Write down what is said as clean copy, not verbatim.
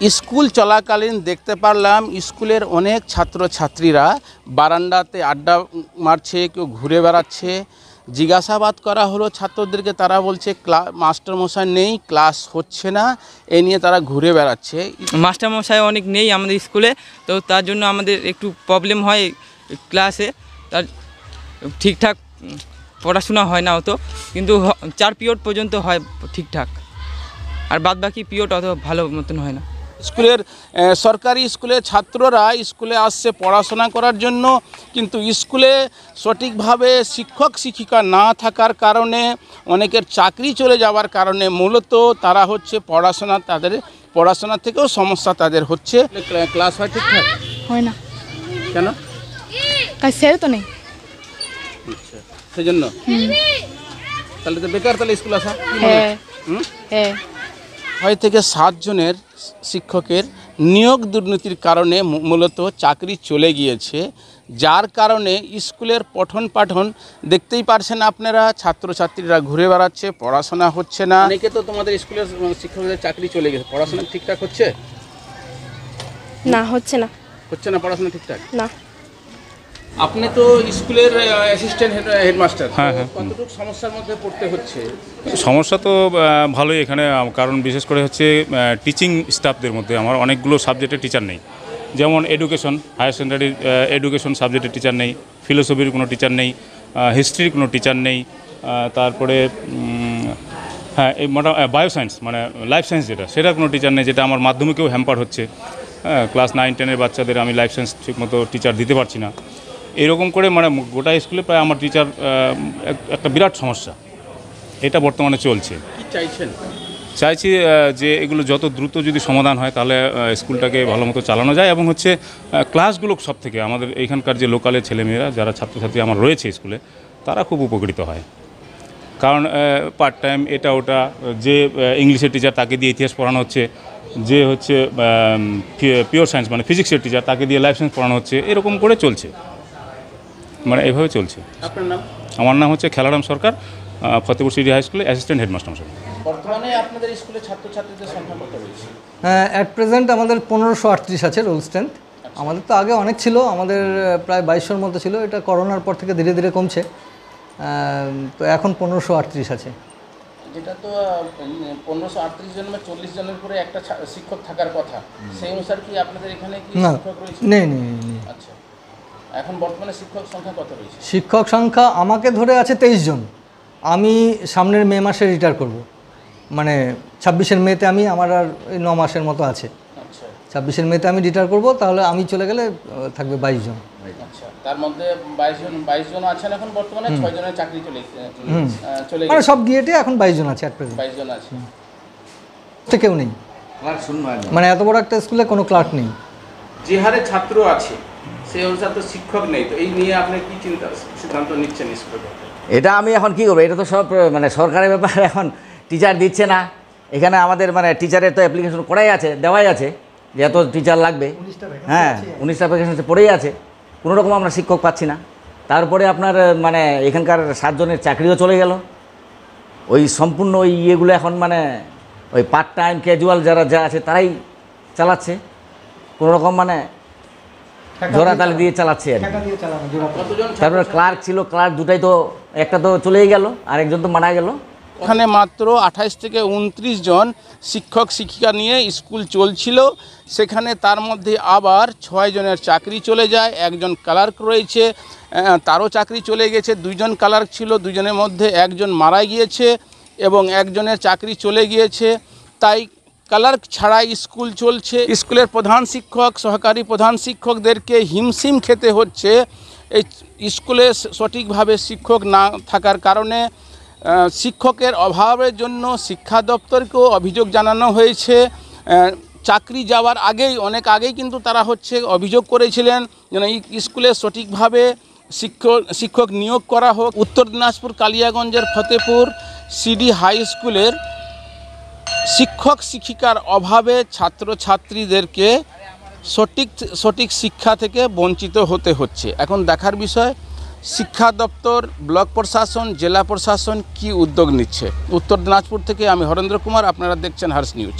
School চলাকালীন দেখতে পারলাম স্কুলের অনেক ছাত্রছাত্রীরা বারান্দাতে আড্ডা মারছে, কেউ ঘুরে বেড়াচ্ছে। জিজ্ঞাসাবাদ করা হলো ছাত্রদেরকে, তারা বলছে মাস্টারমশাই নেই, ক্লাস হচ্ছে না, এই নিয়ে তারা ঘুরে বেড়াচ্ছে। মাস্টারমশাই অনেক নেই আমাদের স্কুলে, তো তার জন্য আমাদের একটু প্রবলেম হয় ক্লাসে, তার ঠিকঠাক পড়াশোনা হয় না অত, কিন্তু 4 পিরিয়ড পর্যন্ত হয় ঠিকঠাক, আর বাদবাকি পিরিয়ড অত ভালো মতন হয় না। স্কুলের সরকারি স্কুলের ছাত্ররা স্কুলে আসছে পড়াশোনা করার জন্য, কিন্তু স্কুলে সঠিকভাবে শিক্ষক শিক্ষিকা না থাকার কারণে, অনেকের চাকরি চলে যাওয়ার কারণে মূলত তারা হচ্ছে তাদের পড়াশোনা থেকেও সমস্যা তাদের হচ্ছে। ক্লাস হয় ঠিকঠাক? হয় না। কেন? কাজ সেরে তো নেই, আচ্ছা, সেই জন্য তাহলে তো বেকার, তাহলে স্কুল আসা। হ্যাঁ হ্যাঁ 6 থেকে 7 জনের শিক্ষকের নিয়োগ দুর্নীতির কারণে মূলত চাকরি চলে গিয়েছে, যার কারণে স্কুলের পঠন পাঠন দেখতেই পারছেন আপনারা, ছাত্রছাত্রীরা ঘুরে বেড়াচ্ছে, পড়াশোনা হচ্ছে না। অনেকে তো তোমাদের স্কুলের শিক্ষকদের চাকরি চলে গেছে, পড়াশোনা ঠিকঠাক হচ্ছে না? হচ্ছে না। হচ্ছে না পড়াশোনা ঠিকঠাক না। আপনি তো স্কুলের অ্যাসিস্ট্যান্ট হেডমাস্টার, হ্যাঁ। কতটুকু সমস্যার মধ্যে পড়তে হচ্ছে? সমস্যা তো ভালোই এখানে, কারণ বিশেষ করে হচ্ছে টিচিং স্টাফদের মধ্যে আমার অনেকগুলো সাবজেক্টের টিচার নেই। যেমন এডুকেশন, হায়ার সেকেন্ডারি এডুকেশন সাবজেক্টের টিচার নেই, ফিলোসফির কোনো টিচার নেই, হিস্ট্রির কোনো টিচার নেই, তারপরে হ্যাঁ এই বায়োসায়েন্স মানে লাইফ সায়েন্স সেটার কোনো টিচার নেই, যেটা আমার মাধ্যমিকেও হ্যাম্পার হচ্ছে। ক্লাস 9-10 বাচ্চাদের আমি লাইফ সায়েন্স ঠিকমতো টিচার দিতে পারছি না। এরকম করে মানে গোটা স্কুলে প্রায় আমার টিচার একটা বিরাট সমস্যা, এটা বর্তমানে চলছে। কি চাইছেন? চাইছি যে এগুলো যত দ্রুত যদি সমাধান হয় তাহলে স্কুলটাকে ভালো মতো চালানো যায়, এবং হচ্ছে ক্লাসগুলো সব থেকে আমাদের এইখানকার যে লোকালের ছেলেমেয়েরা যারা ছাত্রছাত্রী আমার রয়েছে স্কুলে, তারা খুব উপকৃত হয়। কারণ পার্ট টাইম এটা ওটা, যে ইংলিশের টিচার তাকে দিয়ে ইতিহাস পড়ানো হচ্ছে, যে হচ্ছে পিওর সায়েন্স মানে ফিজিক্সের টিচার তাকে দিয়ে লাইফ সায়েন্স পড়ানো হচ্ছে, এরকম করে চলছে, মানে এভাবে চলছে। আপনার নাম? আমার নাম হচ্ছে খেলারাম সরকার, ফতেপুর সিটি হাই স্কুলে অ্যাসিস্ট্যান্ট হেডমাস্টার। বর্তমানে আপনাদের স্কুলে ছাত্রছাত্রীদের সংখ্যা কত রয়েছে? অ্যাট প্রেজেন্ট আমাদের 1538 আছে রোল স্ট্রেন্থ। আমাদের তো আগে অনেক ছিল, আমাদের প্রায় 2200-র মতো ছিল, এটা করোনার পর থেকে ধীরে ধীরে কমছে, তো এখন 1538 আছে। যেটা তো 1538 জন বা 40 জনের করে একটা শিক্ষক থাকার কথা, সেই অনুসারে কি আপনাদের এখানে কি শিক্ষক রয়েছে? নেই। আচ্ছা, এখন বর্তমানে শিক্ষক সংখ্যা কত রয়েছে? শিক্ষক সংখ্যা আমাকে ধরে আছে 23 জন। আমি সামনের মে মাসে রিটায়ার করব, মানে 26-এর মেতে আমি, আমার আর 9 মাসের মতো আছে। আচ্ছা, 26-এর মেতে আমি রিটায়ার করব, তাহলে আমি চলে গেলে থাকবে 22 জন। আচ্ছা, তার মধ্যে 22 জন আছেন এখন বর্তমানে, 6 জনের চাকরি চলে মানে গেছে, সব গিয়েটে এখন 22 জন আছে। 22 জন আছে, কেউ নেই, মানে এত বড় একটা স্কুলে কোনো ক্লার্ক নেই। যে হারে ছাত্র আছে সেই অনুসারে তো শিক্ষক নেই, তো এই নিয়ে আপনি কি সিদ্ধান্ত নিচ্ছেন স্কুলে? এটা আমি এখন কী করবো, এটা তো সব মানে সরকারের ব্যাপার। এখন টিচার দিচ্ছে না এখানে, আমাদের মানে টিচারের তো অ্যাপ্লিকেশন করাই আছে, দেওয়াই আছে যে এত টিচার লাগবে। হ্যাঁ, 19টা ভ্যাকেন্সি পড়েই আছে, কোনো রকম আমরা শিক্ষক পাচ্ছি না। তারপরে আপনার মানে এখানকার 7 জনের চাকরিও চলে গেল, ওই সম্পূর্ণ ওই ইয়েগুলো এখন মানে ওই পার্ট টাইম ক্যাজুয়াল যারা আছে তারাই চালাচ্ছে, কোনো রকম মানে জোড়াতালি দিয়ে চালাচ্ছে আর কি। তারপরে ক্লার্ক ছিল, ক্লার্ক দুটাই তো, একটা তো চলেই গেল, আরেকজন তো মারা গেল। ওখানে মাত্র 28 থেকে 29 জন শিক্ষক শিক্ষিকা নিয়ে স্কুল চলছিল, সেখানে তার মধ্যে আবার 6 জনের চাকরি চলে যায়, একজন ক্লার্ক রয়েছে, তারও চাকরি চলে গেছে। 2 জন ক্লার্ক ছিল, 2 জনের মধ্যে একজন মারা গিয়েছে এবং একজনের চাকরি চলে গিয়েছে। তাই ক্লার্ক ছাড়াই স্কুল চলছে। স্কুলের প্রধান শিক্ষক, সহকারী প্রধান শিক্ষকদেরকে হিমশিম খেতে হচ্ছে এই স্কুলে সঠিকভাবে শিক্ষক না থাকার কারণে। শিক্ষকের অভাবের জন্য শিক্ষা দপ্তরকেও অভিযোগ জানানো হয়েছে। চাকরি যাওয়ার আগেই, অনেক আগেই কিন্তু তারা অভিযোগ করেছিলেন যেন এই স্কুলে সঠিকভাবে শিক্ষক নিয়োগ করা হোক। উত্তর দিনাজপুর কালিয়াগঞ্জের ফতেপুর সিডি হাই স্কুলের শিক্ষক শিক্ষিকার অভাবে ছাত্রছাত্রীদেরকে সঠিক শিক্ষা থেকে বঞ্চিত হতে হচ্ছে। এখন দেখার বিষয় শিক্ষা দপ্তর, ব্লক প্রশাসন, জেলা প্রশাসন কি উদ্যোগ নিচ্ছে। উত্তর দিনাজপুর থেকে আমি হরেন্দ্র কুমার, আপনারা দেখছেন হার্স নিউজ।